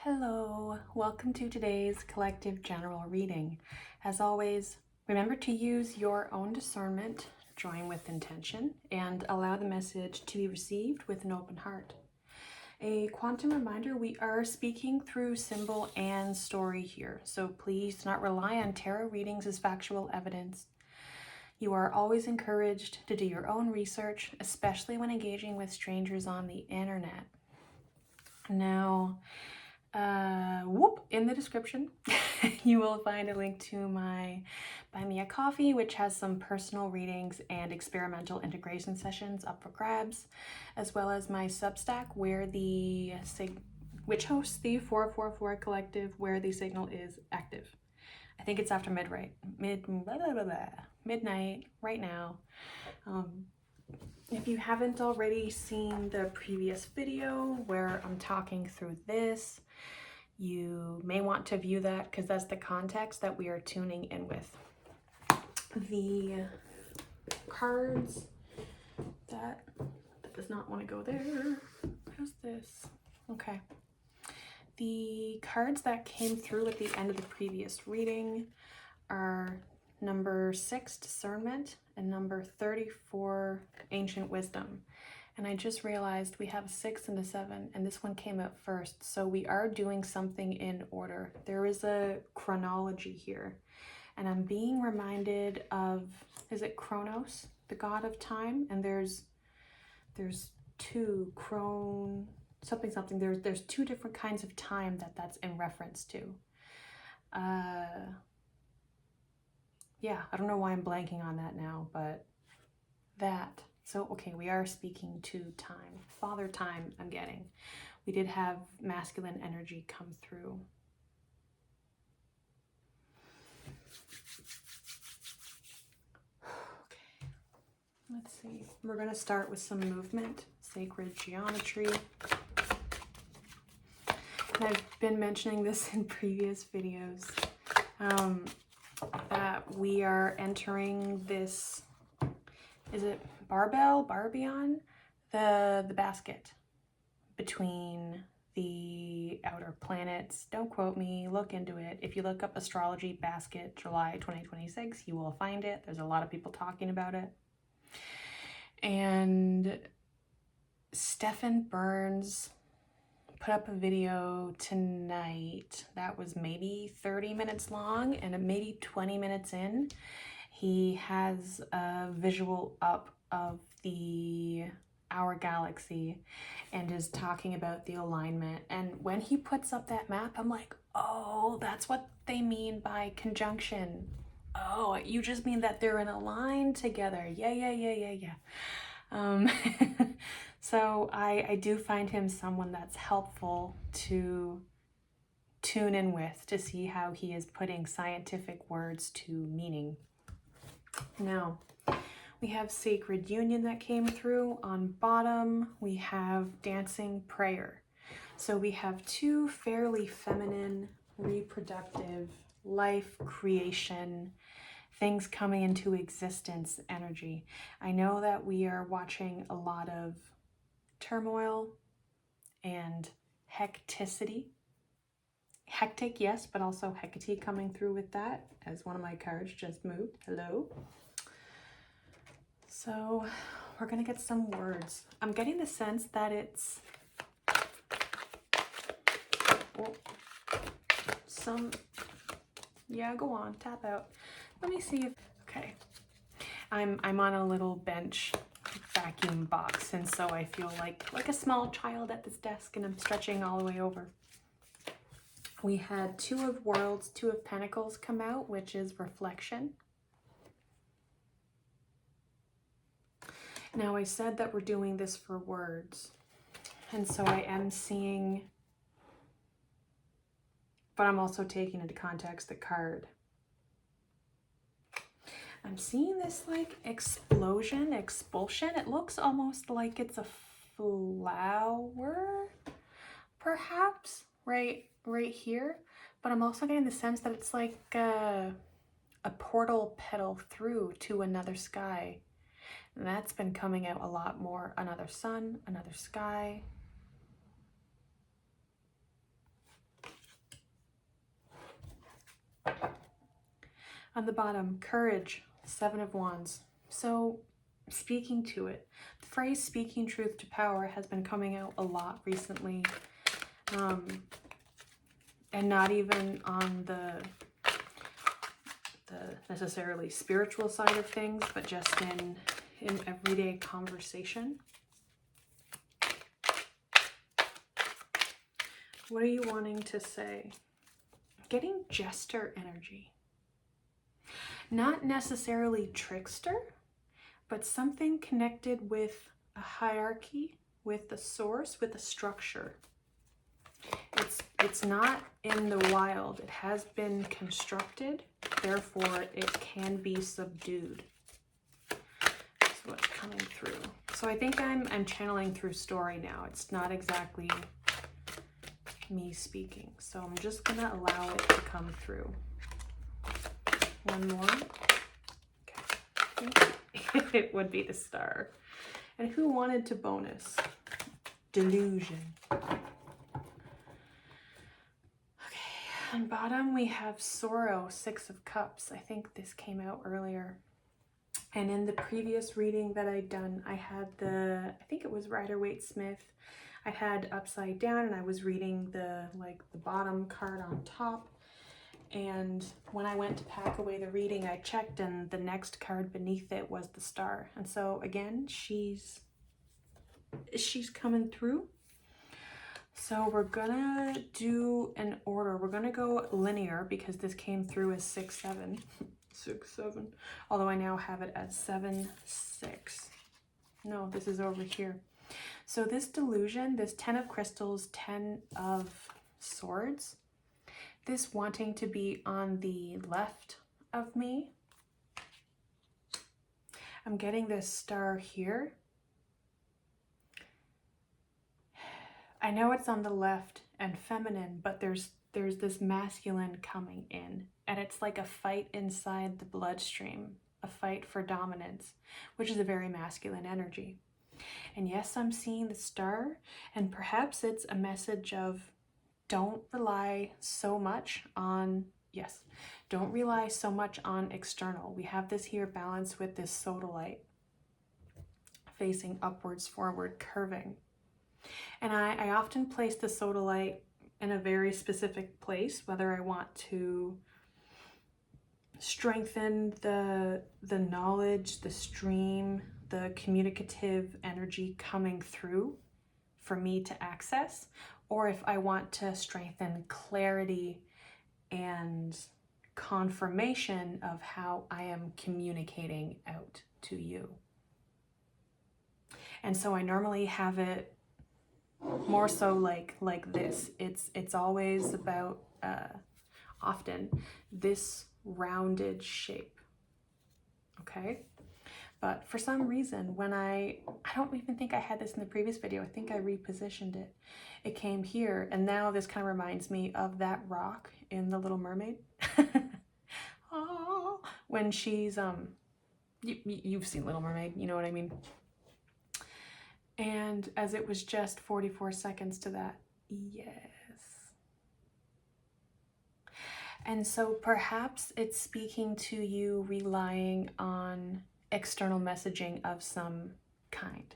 Hello, welcome to today's collective general reading. As always, remember to use your own discernment, join with intention, and allow the message to be received with an open heart. A quantum reminder, we are speaking through symbol and story here, so please do not rely on tarot readings as factual evidence. You are always encouraged to do your own research, especially when engaging with strangers on the internet. Now, in the description, you will find a link to my Buy Me a Coffee, which has some personal readings and experimental integration sessions up for grabs, as well as my Substack, which hosts the 444 Collective, where the signal is active. I think it's after midnight right now. If you haven't already seen the previous video where I'm talking through this, you may want to view that because that's the context that we are tuning in with. The cards that does not want to go there. How's this? Okay. The cards that came through at the end of the previous reading are number 6, Discernment, and number 34, Ancient Wisdom. And I just realized we have a 6 and a 7, and this one came out first. So we are doing something in order. There is a chronology here. And I'm being reminded of, is it Kronos, the god of time? And there's two, something. There's two different kinds of time that's in reference to. Yeah, I don't know why I'm blanking on that now, but that. So, okay, we are speaking to time. Father time, I'm getting. We did have masculine energy come through. Okay, let's see. We're going to start with some movement, sacred geometry. And I've been mentioning this in previous videos, that we are entering this, is it Barbion, the basket between the outer planets. Don't quote me, look into it. If you look up astrology basket July 2026, you will find it. There's a lot of people talking about it. And Stephen Burns put up a video tonight that was maybe 30 minutes long, and maybe 20 minutes in, he has a visual up of our galaxy and is talking about the alignment. And when he puts up that map, I'm like, oh, that's what they mean by conjunction. Oh, you just mean that they're in a line together. Yeah. So I do find him someone that's helpful to tune in with, to see how he is putting scientific words to meaning. Now, we have Sacred Union that came through. On bottom, we have Dancing Prayer. So we have two fairly feminine, reproductive, life creation, things coming into existence energy. I know that we are watching a lot of turmoil and hecticity. Hectic, yes, but also Hecate coming through with that, as one of my cards just moved. Hello. So we're going to get some words. I'm getting the sense that it's yeah, go on, tap out. Let me see if, okay. I'm on a little bench vacuum box, and so I feel like a small child at this desk, and I'm stretching all the way over. We had Two of Worlds, Two of Pentacles come out, which is reflection. Now, I said that we're doing this for words, and so I am seeing, but I'm also taking into context the card. I'm seeing this like explosion, expulsion. It looks almost like it's a flower, perhaps, right here. But I'm also getting the sense that it's like a portal petal through to another sky. And that's been coming out a lot more. Another sun, another sky. On the bottom, courage, 7 of Wands. So speaking to it. The phrase speaking truth to power has been coming out a lot recently. And not even on the necessarily spiritual side of things, but just in everyday conversation. What are you wanting to say? Getting jester energy. Not necessarily trickster, but something connected with a hierarchy, with the source, with a structure. It's not in the wild. It has been constructed, therefore it can be subdued. That's what's coming through. So I think I'm channeling through story now. It's not exactly me speaking. So I'm just gonna allow it to come through. One more. Okay. It would be the star. And who wanted to bonus? Delusion. On bottom we have sorrow, 6 of cups. I think this came out earlier. And in the previous reading that I'd done, I had I think it was Rider-Waite-Smith. I had upside down and I was reading the bottom card on top. And when I went to pack away the reading, I checked and the next card beneath it was the star. And so again, she's coming through. So we're gonna do an order. We're gonna go linear because this came through as 6-7. 6-7. Although I now have it as 7-6. No, this is over here. So this delusion, this 10 of crystals, 10 of swords, this wanting to be on the left of me. I'm getting this star here. I know it's on the left and feminine, but there's this masculine coming in, and it's like a fight inside the bloodstream, a fight for dominance, which is a very masculine energy. And yes, I'm seeing the star, and perhaps it's a message of don't rely so much on, don't rely so much on external. We have this here balanced with this sodalite facing upwards, forward, curving. And I often place the sodalite in a very specific place, whether I want to strengthen the knowledge, the stream, the communicative energy coming through for me to access, or if I want to strengthen clarity and confirmation of how I am communicating out to you. And so I normally have it more so like this. It's always about often this rounded shape. Okay, but for some reason when I don't even think I had this in the previous video, I think I repositioned it. It came here, and now this kind of reminds me of that rock in The Little Mermaid. Oh, when she's you've seen Little Mermaid, you know what I mean. And as it was just 44 seconds to that, yes. And so perhaps it's speaking to you relying on external messaging of some kind.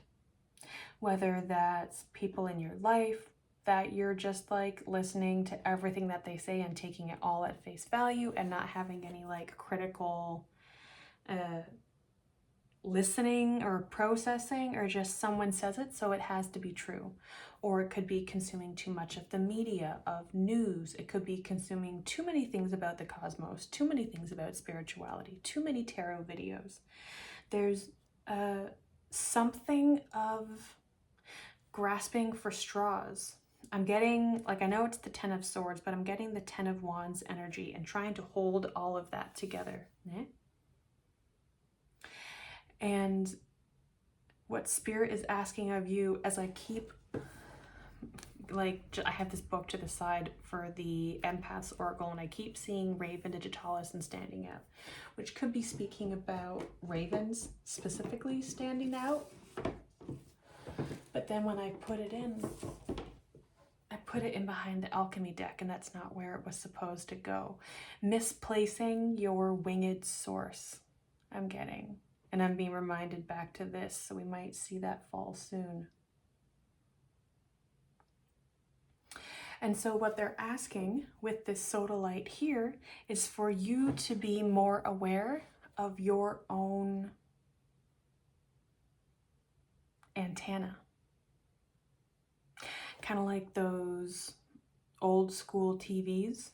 Whether that's people in your life that you're just like listening to everything that they say and taking it all at face value and not having any like critical listening or processing, or just someone says it so it has to be true. Or it could be consuming too much of the media, of news. It could be consuming too many things about the cosmos, too many things about spirituality, too many tarot videos. There's something of grasping for straws. I'm getting, like, I know it's the 10 of swords, but I'm getting the 10 of wands energy and trying to hold all of that together. And what Spirit is asking of you, as I keep, like, I have this book to the side for the Empath's Oracle, and I keep seeing Raven Digitalis and standing out, which could be speaking about ravens specifically standing out. But then when I put it in, put it in behind the alchemy deck, and that's not where it was supposed to go. Misplacing your winged source, I'm getting. And I'm being reminded back to this, so we might see that fall soon. And so what they're asking with this sodalite here is for you to be more aware of your own antenna. Kind of like those old school TVs.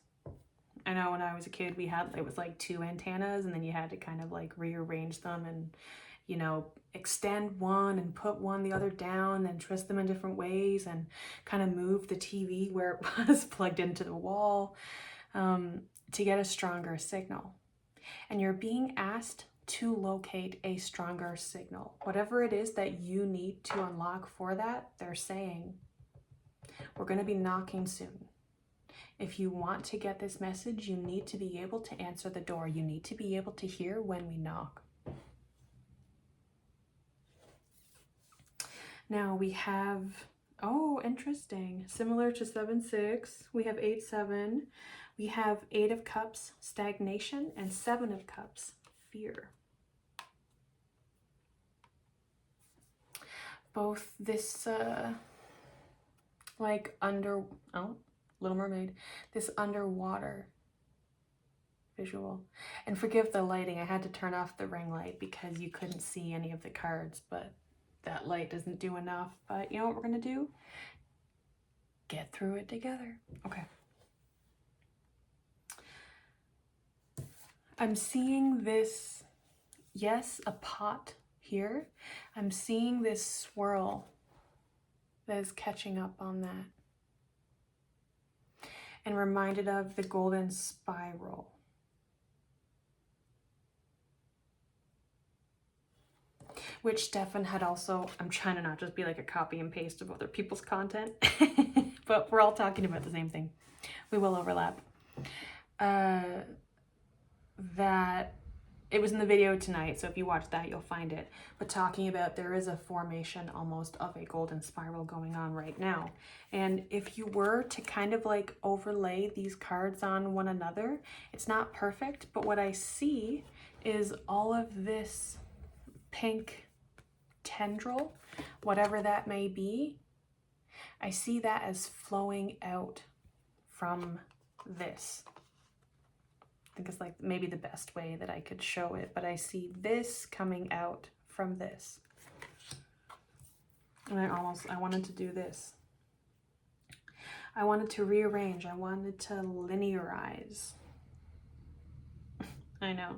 I know when I was a kid, it was like 2 antennas, and then you had to kind of like rearrange them and, you know, extend one and put one the other down and twist them in different ways and kind of move the TV where it was plugged into the wall to get a stronger signal. And you're being asked to locate a stronger signal. Whatever it is that you need to unlock for that, they're saying, we're going to be knocking soon. If you want to get this message, you need to be able to answer the door. You need to be able to hear when we knock. Now we have, oh, interesting. Similar to 7-6, we have 8-7. We have 8 of Cups, stagnation, and 7 of Cups, fear. Both this, Little Mermaid, this underwater visual. And forgive the lighting, I had to turn off the ring light because you couldn't see any of the cards, but that light doesn't do enough. But you know what we're gonna do? Get through it together. Okay. I'm seeing this, yes, a pot here. I'm seeing this swirl that is catching up on that. And reminded of the golden spiral. Which Stefan had also, I'm trying to not just be like a copy and paste of other people's content, but we're all talking about the same thing. We will overlap. That it was in the video tonight, so if you watch that, you'll find it. But talking about there is a formation almost of a golden spiral going on right now. And if you were to kind of like overlay these cards on one another, it's not perfect, but what I see is all of this pink tendril, whatever that may be, I see that as flowing out from this. I think it's like maybe the best way that I could show it, but I see this coming out from this. And I wanted to do this. I wanted to rearrange. I wanted to linearize. I know.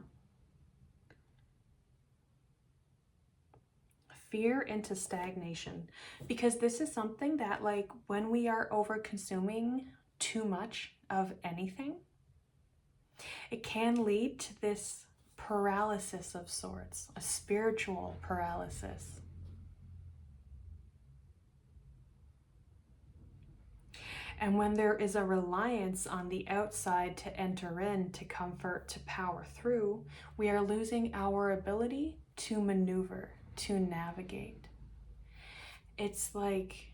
Fear into stagnation, because this is something that, like, when we are over consuming too much of anything, it can lead to this paralysis of sorts, a spiritual paralysis. And when there is a reliance on the outside to enter in, to comfort, to power through, we are losing our ability to maneuver, to navigate. It's like,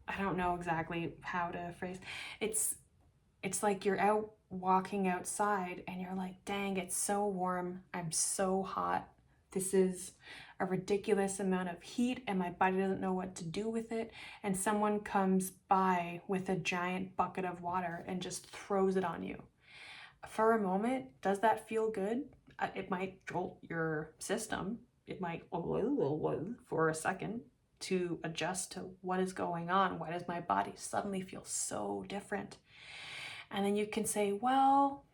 I don't know exactly how to phrase, it's like you're out walking outside and you're like, dang, it's so warm, I'm so hot, this is a ridiculous amount of heat and my body doesn't know what to do with it, and someone comes by with a giant bucket of water and just throws it on you. For a moment, does that feel good? It might jolt your system. It might for a second to adjust to what is going on. Why does my body suddenly feel so different? And then you can say, well,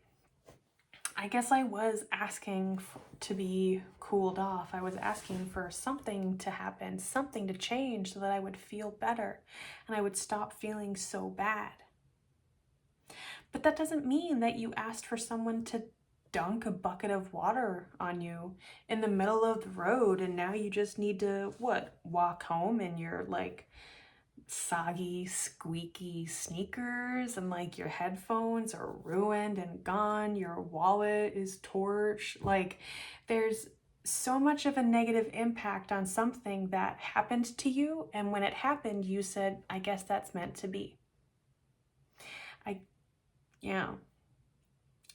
I guess I was asking to be cooled off. I was asking for something to happen, something to change so that I would feel better and I would stop feeling so bad. But that doesn't mean that you asked for someone to dunk a bucket of water on you in the middle of the road and now you just need to, walk home in your like soggy, squeaky sneakers and like your headphones are ruined and gone, your wallet is torched. Like there's so much of a negative impact on something that happened to you, and when it happened, you said, I guess that's meant to be.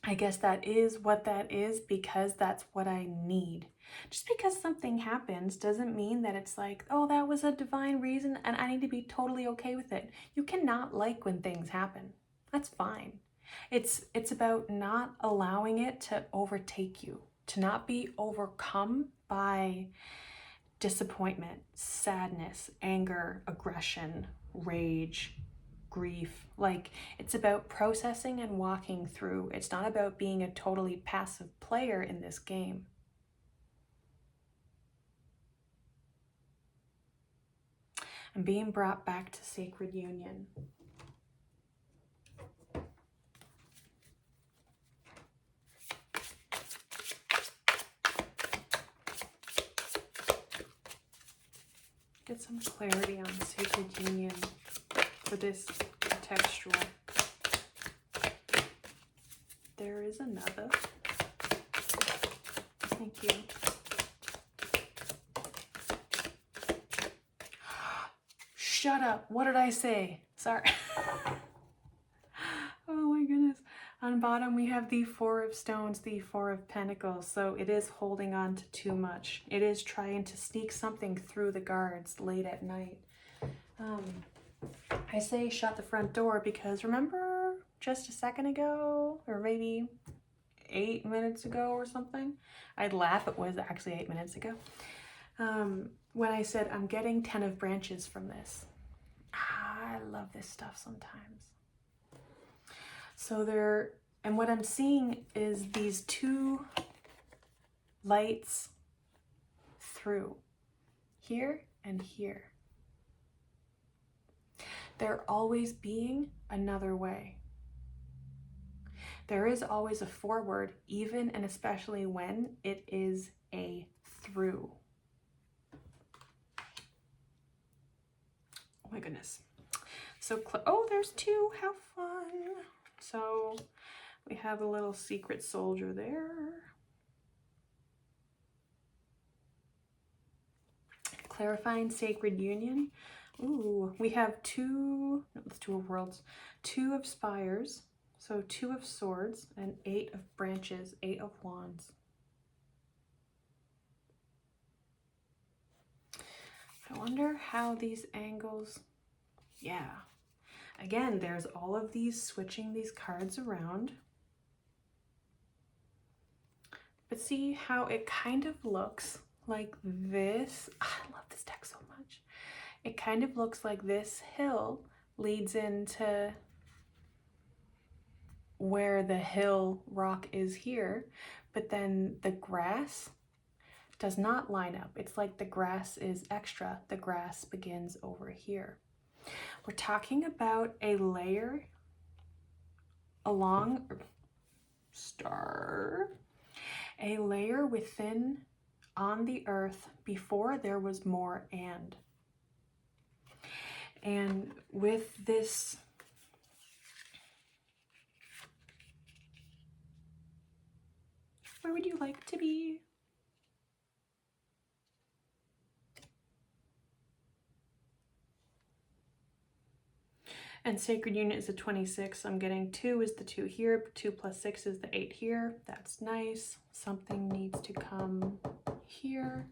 I guess that is what that is because that's what I need. Just because something happens doesn't mean that it's like, oh, that was a divine reason and I need to be totally okay with it. You cannot like when things happen. That's fine. It's about not allowing it to overtake you, to not be overcome by disappointment, sadness, anger, aggression, rage, grief. Like, it's about processing and walking through. It's not about being a totally passive player in this game. I'm being brought back to sacred union. Get some clarity on sacred union for this textual. There is another. Thank you. Shut up. What did I say? Sorry. Oh my goodness. On bottom we have the Four of Stones, the Four of Pentacles. So it is holding on to too much. It is trying to sneak something through the guards late at night. I say shut the front door because remember just a second ago, or maybe 8 minutes ago or something? I'd laugh, it was actually 8 minutes ago. When I said I'm getting 10 of branches from this. I love this stuff sometimes. So there, and what I'm seeing is these two lights through here and here. There always being another way. There is always a forward, even and especially when it is a through. Oh my goodness. So, oh, there's two, how fun. So we have a little secret soldier there. Clarifying sacred union. Ooh, we have two, let's do a worlds, 2 of spires. So 2 of swords and 8 of branches, 8 of wands. I wonder how these angles, yeah. Again, there's all of these switching these cards around. But see how it kind of looks like this. I love this deck so much. It kind of looks like this hill leads into where the hill rock is here, but then the grass does not line up. It's like the grass is extra. The grass begins over here. We're talking about a layer along a layer within on the earth before there was more and with this where would you like to be? And sacred union is a 26. I'm getting 2 is the 2 here, 2 plus 6 is the 8 here. That's nice. Something needs to come here.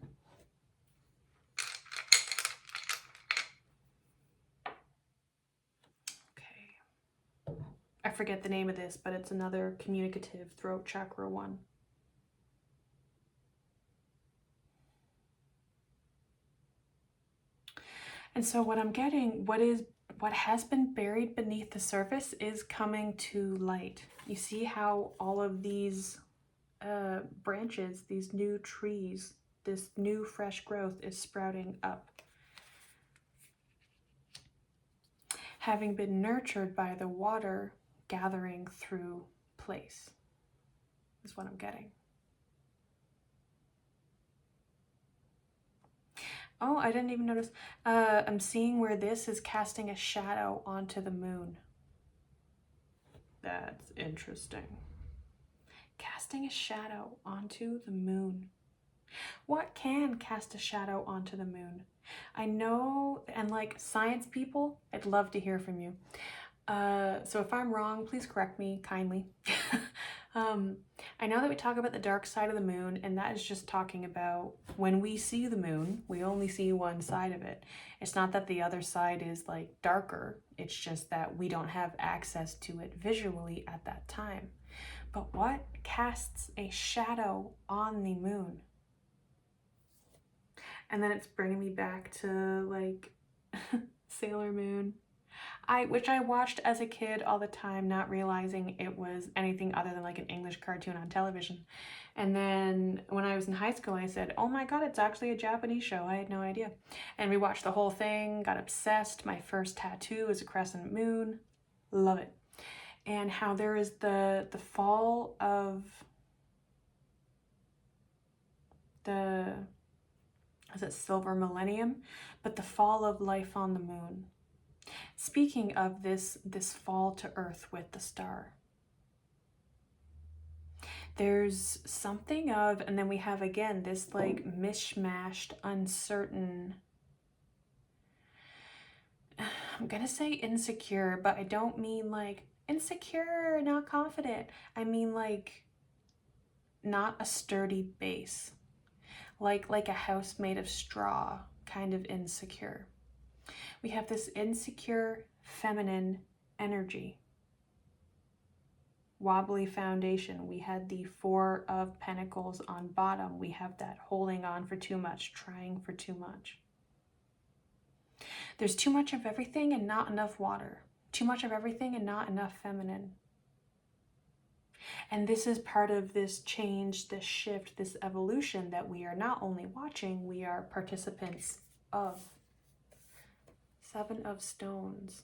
Okay. I forget the name of this, but it's another communicative throat chakra one. And so what I'm getting, what has been buried beneath the surface is coming to light. You see how all of these branches, these new trees, this new fresh growth is sprouting up. Having been nurtured by the water gathering through place is what I'm getting. Oh, I didn't even notice. I'm seeing where this is casting a shadow onto the moon. That's interesting. Casting a shadow onto the moon. What can cast a shadow onto the moon? I know, and like science people, I'd love to hear from you. So if I'm wrong, please correct me kindly. I know that we talk about the dark side of the moon, and that is just talking about when we see the moon, we only see one side of it. It's not that the other side is like darker, it's just that we don't have access to it visually at that time. But what casts a shadow on the moon? And then it's bringing me back to like Sailor Moon, which I watched as a kid all the time, not realizing it was anything other than like an English cartoon on television. And then when I was in high school, I said, oh my God, it's actually a Japanese show. I had no idea. And we watched the whole thing, got obsessed. My first tattoo is a crescent moon. Love it. And how there is the fall of is it silver millennium? But the fall of life on the moon. Speaking of this fall to Earth with the star, there's something of, and then we have again this like mishmashed, uncertain, I'm gonna say insecure, but I don't mean like insecure, not confident. I mean like not a sturdy base, like a house made of straw, kind of insecure. We have this insecure feminine energy. Wobbly foundation. We had the Four of Pentacles on bottom. We have that holding on for too much, trying for too much. There's too much of everything and not enough water. Too much of everything and not enough feminine. And this is part of this change, this shift, this evolution that we are not only watching, we are participants of. Seven of Stones.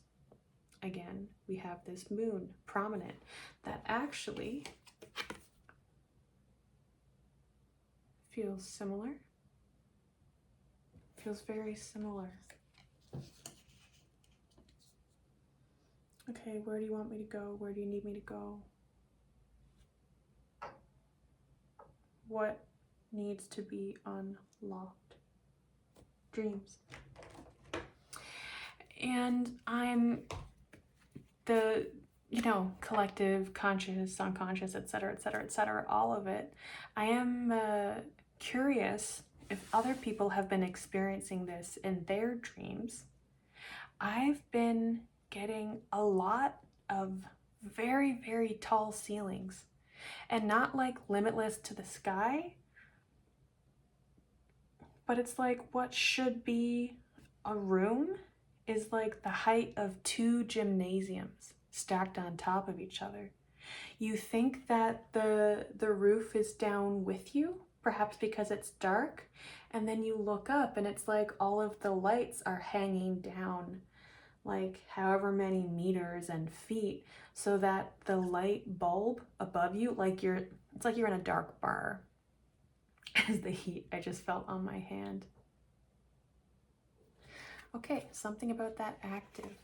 Again, we have this moon prominent that actually feels similar. Feels very similar. Okay, where do you want me to go? Where do you need me to go? What needs to be unlocked? Dreams. And I'm the, collective, conscious, unconscious, etc., etc., etc., all of it. I am curious if other people have been experiencing this in their dreams. I've been getting a lot of very, very tall ceilings, and not like limitless to the sky, but it's like what should be a room is like the height of 2 gymnasiums stacked on top of each other. You think that the roof is down with you, perhaps because it's dark, and then you look up and it's like all of the lights are hanging down like however many meters and feet, so that the light bulb above you, it's like you're in a dark bar. As the heat I just felt on my hand. Okay, something about that active.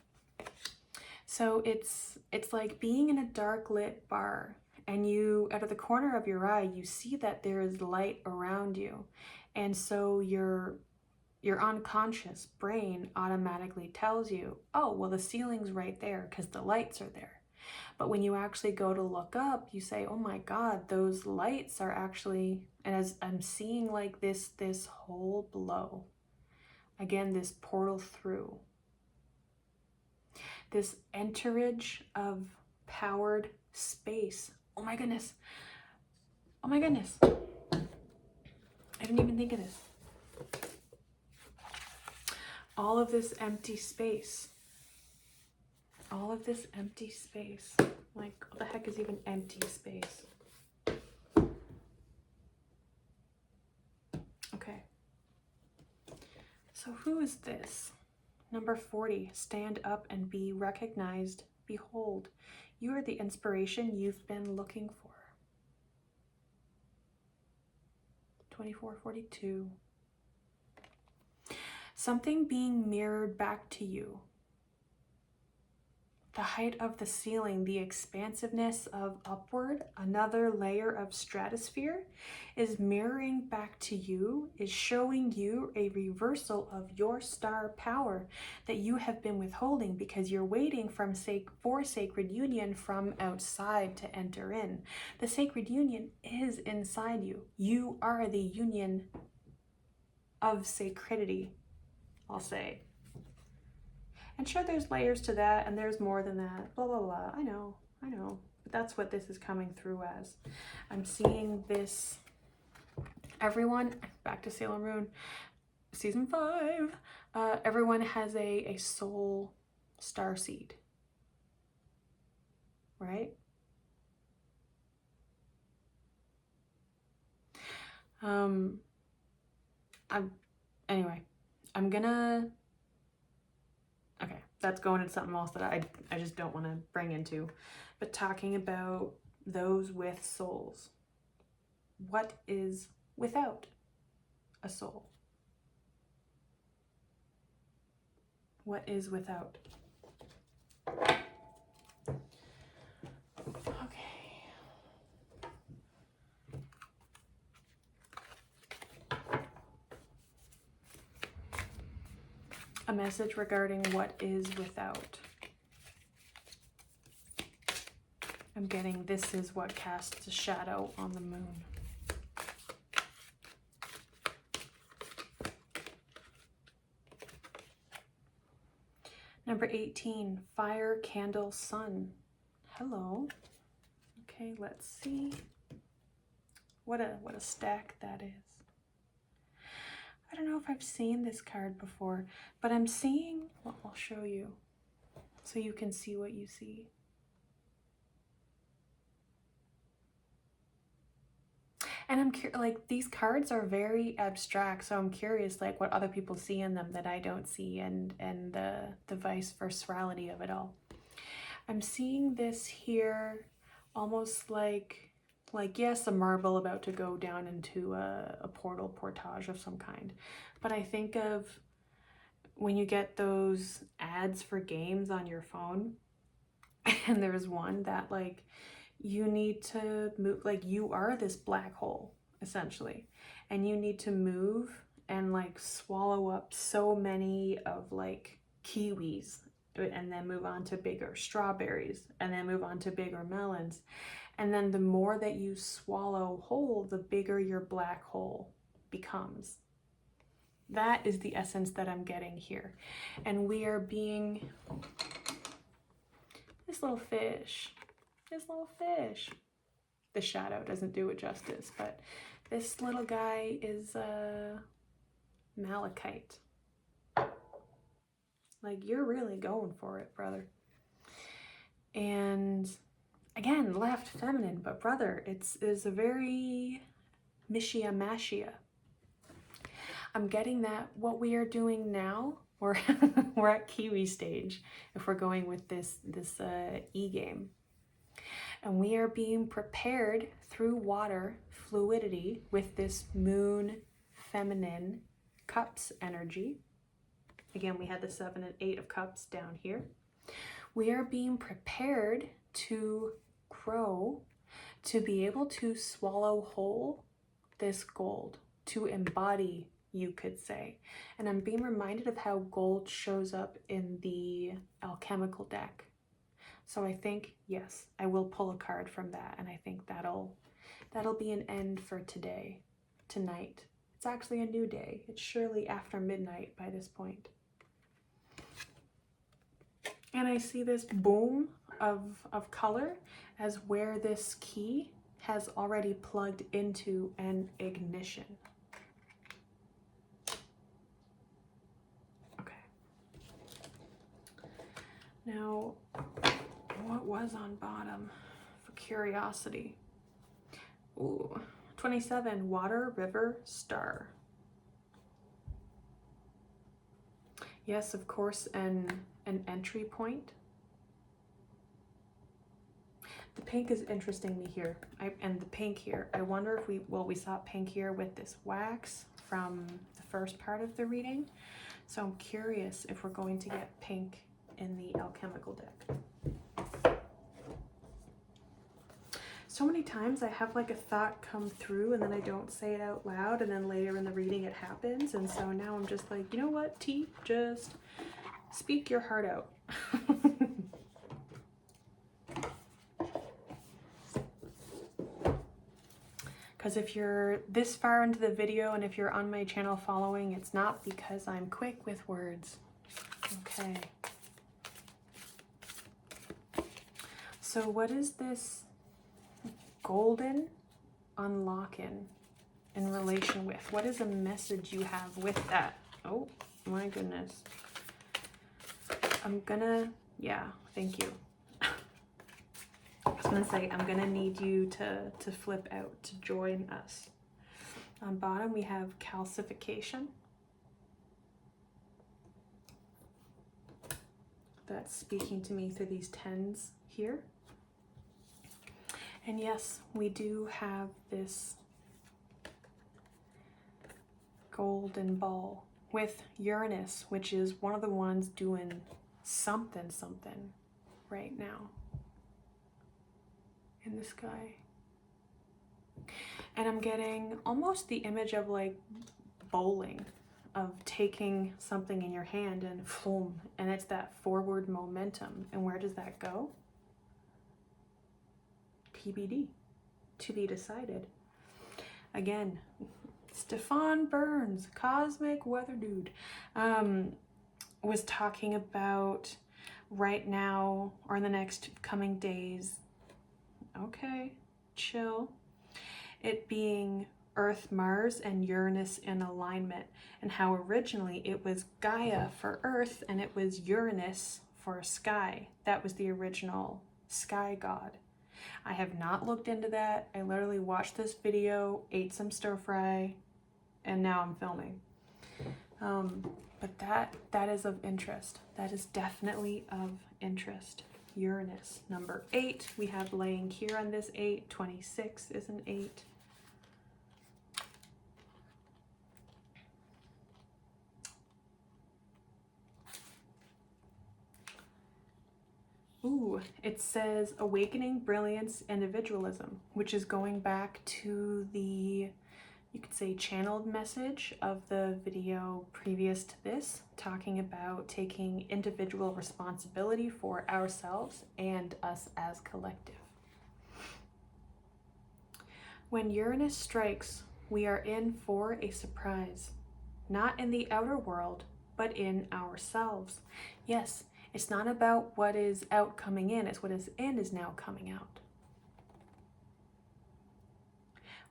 So it's like being in a dark lit bar, and you, out of the corner of your eye, you see that there is light around you. And so your unconscious brain automatically tells you, oh, well, the ceiling's right there because the lights are there. But when you actually go to look up, you say, oh my God, those lights are actually, and as I'm seeing like this hole below, again, this portal through, this enterage of powered space. Oh my goodness. Oh my goodness. I didn't even think of this. All of this empty space. All of this empty space. Like, what the heck is even empty space? Okay. So who is this? Number 40, stand up and be recognized. Behold, you are the inspiration you've been looking for. 2442. Something being mirrored back to you. the height of the ceiling, the expansiveness of upward, another layer of stratosphere, is mirroring back to you, is showing you a reversal of your star power that you have been withholding because you're waiting for sacred union from outside to enter in. The sacred union is inside you. You are the union of sacredity, I'll say. And sure, there's layers to that, and there's more than that, blah, blah, blah. I know. But that's what this is coming through as. I'm seeing this, everyone, back to Sailor Moon, season 5, everyone has a soul star seed, right? Anyway, I'm gonna, okay, that's going into something else that I just don't want to bring into, but talking about those with souls. What is without a soul? What is without? Okay. A message regarding what is without. I'm getting this is what casts a shadow on the moon. Number 18, fire, candle, sun. Hello. Okay, let's see. What a stack that is. I don't know if I've seen this card before, but I'm seeing, well, I'll show you so you can see what you see. And I'm like, these cards are very abstract, so I'm curious like what other people see in them that I don't see, and the vice versality of it all. I'm seeing this here almost like yes, a marble about to go down into a portage of some kind. But I think of when you get those ads for games on your phone, and there's one that like you need to move, like you are this black hole essentially, and you need to move and like swallow up so many of like kiwis, and then move on to bigger strawberries, and then move on to bigger melons. And then the more that you swallow whole, the bigger your black hole becomes. That is the essence that I'm getting here. And we are being, this little fish. The shadow doesn't do it justice, but this little guy is malachite. Like, you're really going for it, brother. And again, left feminine, but brother, is a very mishia. I'm getting that what we are doing now, we're at Kiwi stage if we're going with this e-game. And we are being prepared through water fluidity with this moon feminine cups energy. Again, we had the 7 and 8 of cups down here. We are being prepared to grow, to be able to swallow whole this gold, to embody, you could say. And I'm being reminded of how gold shows up in the alchemical deck. So I think, yes, I will pull a card from that, and I think that'll be an end for today, tonight. It's actually a new day. It's surely after midnight by this point. And I see this boom of color as where this key has already plugged into an ignition. Okay. Now, what was on bottom for curiosity? Ooh, 27, water, river, star. Yes, of course, an entry point. The pink is interesting me here, and the pink here. I wonder if we saw pink here with this wax from the first part of the reading. So I'm curious if we're going to get pink in the alchemical deck. so many times I have like a thought come through and then I don't say it out loud, and then later in the reading it happens. And so now I'm just like, you know what, T, just speak your heart out. Because if you're this far into the video and if you're on my channel following, it's not because I'm quick with words. Okay. So what is this golden unlocking in relation with? What is a message you have with that? Oh my goodness. I'm gonna, yeah, thank you. I was gonna say, I'm gonna need you to flip out to join us. On bottom we have calcification. That's speaking to me through these tens here. And yes, we do have this golden ball with Uranus, which is one of the ones doing something right now in the sky. And I'm getting almost the image of like bowling, of taking something in your hand and floom, and it's that forward momentum. And where does that go? TBD, to be decided. Again, Stefan Burns, Cosmic Weather Dude, was talking about right now, or in the next coming days, okay, chill, it being Earth, Mars, and Uranus in alignment, and how originally it was Gaia for Earth and it was Uranus for sky. That was the original sky god. I have not looked into that. I literally watched this video, ate some stir fry, and now I'm filming. But that is of interest. That is definitely of interest. Uranus, number 8. We have laying here on this 8. 26 is an 8. Ooh, it says awakening brilliance, individualism, which is going back to the, you could say, channeled message of the video previous to this, talking about taking individual responsibility for ourselves and us as collective. When Uranus strikes, we are in for a surprise, not in the outer world, but in ourselves. Yes, it's not about what is out coming in, it's what is in is now coming out.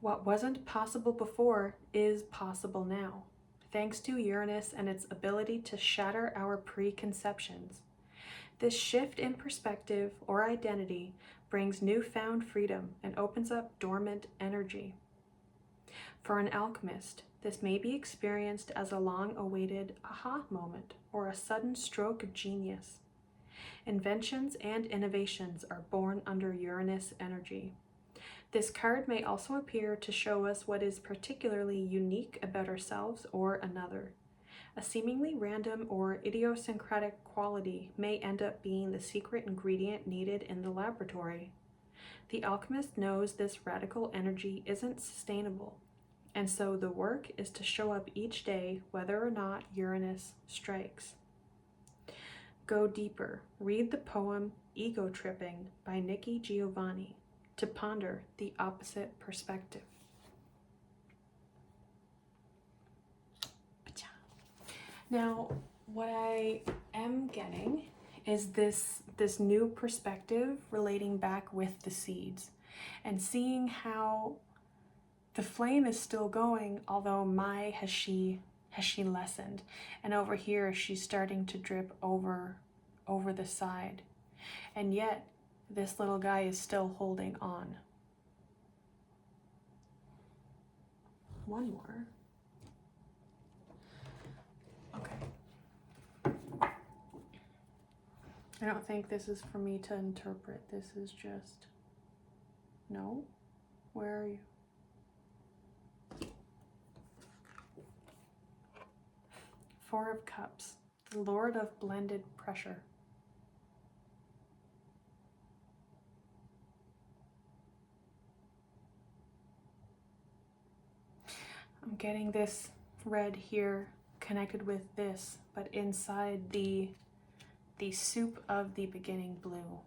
What wasn't possible before is possible now, thanks to Uranus and its ability to shatter our preconceptions. This shift in perspective or identity brings newfound freedom and opens up dormant energy. For an alchemist, this may be experienced as a long-awaited aha moment or a sudden stroke of genius. Inventions and innovations are born under Uranus energy. This card may also appear to show us what is particularly unique about ourselves or another. A seemingly random or idiosyncratic quality may end up being the secret ingredient needed in the laboratory. The alchemist knows this radical energy isn't sustainable, and so the work is to show up each day whether or not Uranus strikes. Go deeper. Read the poem Ego Tripping by Nikki Giovanni to ponder the opposite perspective. Now, what I am getting is this new perspective relating back with the seeds and seeing how the flame is still going, although has she lessened, and over here she's starting to drip over the side, and yet this little guy is still holding on. One more. Okay. I don't think this is for me to interpret. This is just, no? Where are you? Four of Cups, Lord of Blended Pressure. I'm getting this red here connected with this, but inside the soup of the beginning blue.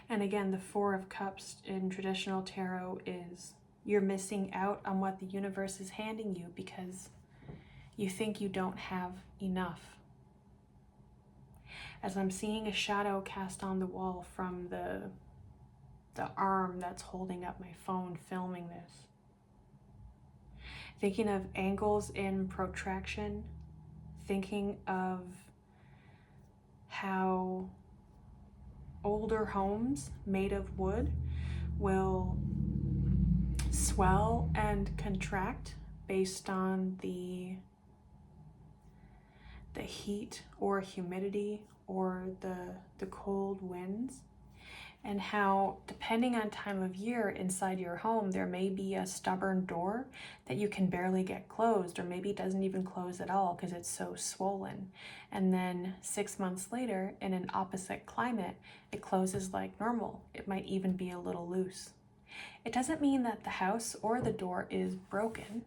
And again, the Four of Cups in traditional tarot is you're missing out on what the universe is handing you because you think you don't have enough. As I'm seeing a shadow cast on the wall from the arm that's holding up my phone filming this. Thinking of angles in protraction, thinking of how older homes made of wood will swell and contract based on the heat or humidity or the cold winds, and how depending on time of year inside your home there may be a stubborn door that you can barely get closed, or maybe it doesn't even close at all because it's so swollen, and then 6 months later in an opposite climate it closes like normal. It might even be a little loose. It doesn't mean that the house or the door is broken,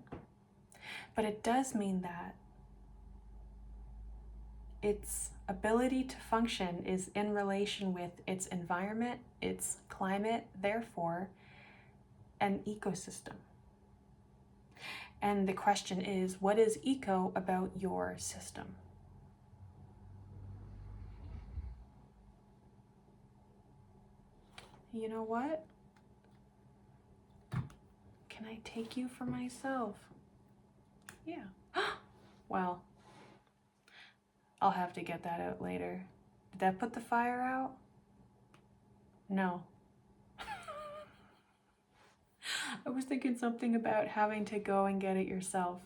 but it does mean that its ability to function is in relation with its environment, its climate, therefore an ecosystem. And the question is, what is eco about your system? You know what? Can I take you for myself? Yeah. Well, I'll have to get that out later. Did that put the fire out? No. I was thinking something about having to go and get it yourself.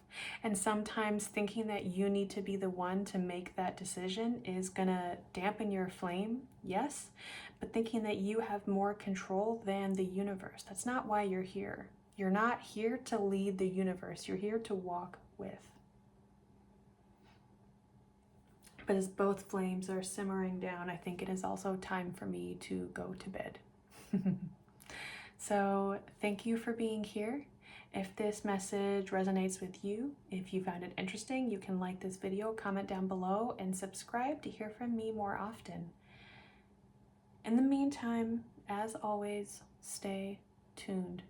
And sometimes thinking that you need to be the one to make that decision is gonna dampen your flame, yes, but thinking that you have more control than the universe. That's not why you're here. You're not here to lead the universe. You're here to walk with. But as both flames are simmering down, I think it is also time for me to go to bed. So thank you for being here. If this message resonates with you, if you found it interesting, you can like this video, comment down below, and subscribe to hear from me more often. In the meantime, as always, stay tuned.